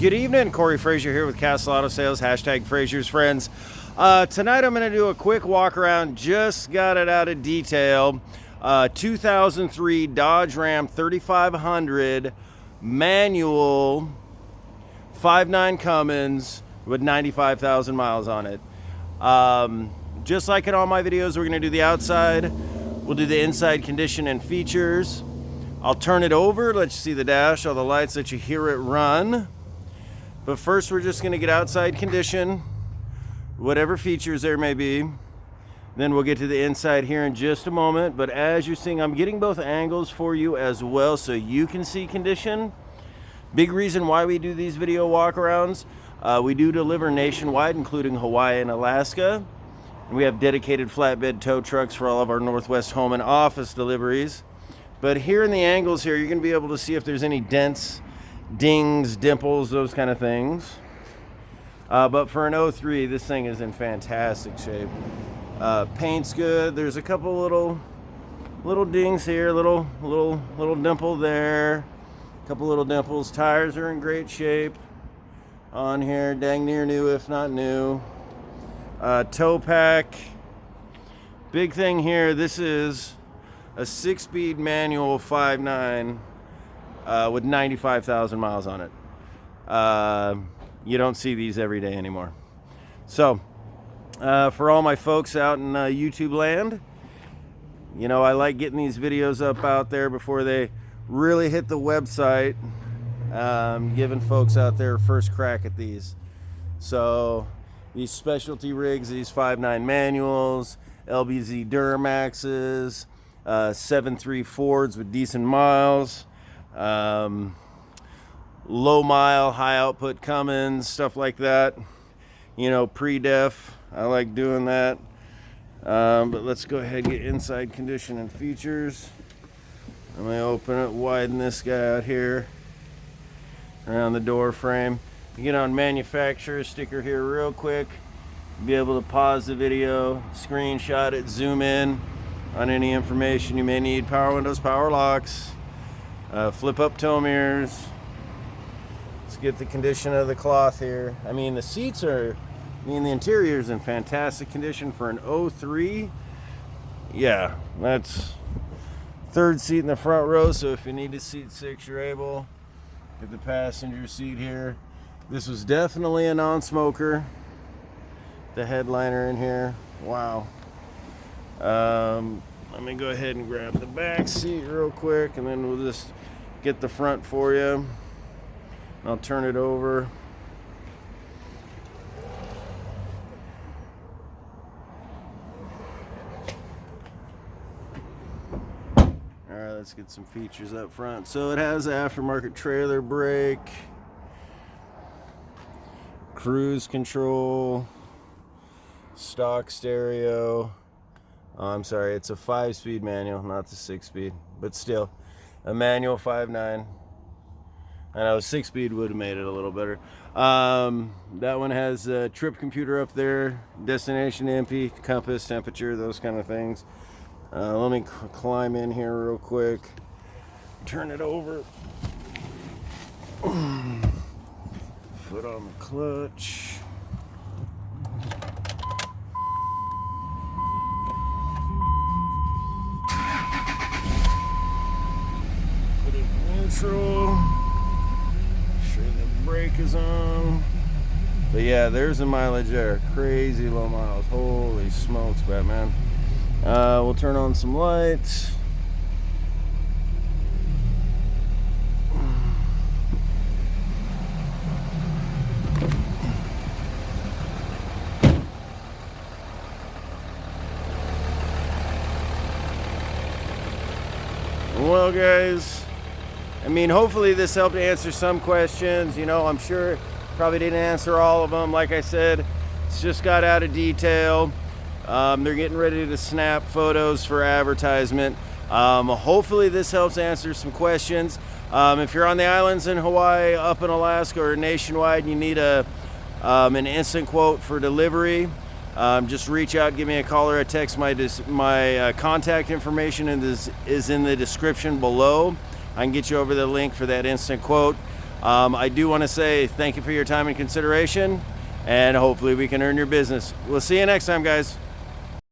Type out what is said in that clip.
Good evening, Corey Frazier here with Castle Auto Sales, hashtag Frazier's Friends. Tonight I'm going to do a quick walk around, just got it out of detail. 2003 Dodge Ram 3500 manual 5.9 Cummins with 95,000 miles on it. Just like in all my videos, we're going to do the outside, we'll do the inside condition and features. I'll turn it over, let you see the dash, all the lights, let you hear it run. But first we're just gonna get outside condition, whatever features there may be. Then we'll get to the inside here in just a moment. But as you're seeing, I'm getting both angles for you as well so you can see condition. Big reason why we do these video walkarounds. We do deliver nationwide, including Hawaii and Alaska. And we have dedicated flatbed tow trucks for all of our Northwest home and office deliveries. But here in the angles here, you're gonna be able to see if there's any dents, dings, dimples, those kind of things. But for an 03, this thing is in fantastic shape. Paint's good. There's a couple little dings here, little dimple there, a couple little dimples. Tires are in great shape on here, dang near new if not new. Tow pack. Big thing here, this is a 6-speed manual 5.9 with 95,000 miles on it. You don't see these every day anymore. So, for all my folks out in YouTube land, you know, I like getting these videos up out there before they really hit the website, giving folks out there first crack at these. So, these specialty rigs, these 5.9 manuals, LBZ Duramaxes, 7.3 Fords with decent miles, low mile, high output Cummins, stuff like that. You know, pre-def, I like doing that. But let's go ahead and get inside condition and features. I'm gonna open it, widen this guy out here around the door frame. You get on manufacturer sticker here real quick. Be able to pause the video, screenshot it, zoom in on any information you may need. Power windows, power locks, flip up tow mirrors. Let's get the condition of the cloth here. I mean, the seats are, the interior is in fantastic condition for an 03. Yeah, that's third seat in the front row, so if you need a seat 6, you're able. Get the passenger seat here. This was definitely a non-smoker. The headliner in here, wow. Let me go ahead and grab the back seat real quick, and then we'll just get the front for you. I'll turn it over. All right, let's get some features up front. So it has aftermarket trailer brake, cruise control, stock stereo. Oh, I'm sorry, it's a 5-speed manual, not the 6-speed, but still a manual 5.9. I know 6-speed would have made it a little better. That one has a trip computer up there, destination MP, compass, temperature, those kind of things. Let me climb in here real quick, turn it over. Foot on the clutch. Put it in neutral. Sure the brake is on. But yeah, there's the mileage there. Crazy low miles. Holy smokes, Batman. We'll turn on some lights. Well, guys, I mean, hopefully this helped answer some questions. You know, I'm sure probably didn't answer all of them. Like I said, it's just got out of detail. They're getting ready to snap photos for advertisement. Hopefully this helps answer some questions. If you're on the islands in Hawaii, up in Alaska, or nationwide, and you need an instant quote for delivery, just reach out, give me a call or a text. My contact information is in the description below. I can get you over the link for that instant quote. I do want to say thank you for your time and consideration, and hopefully we can earn your business. We'll see you next time, guys.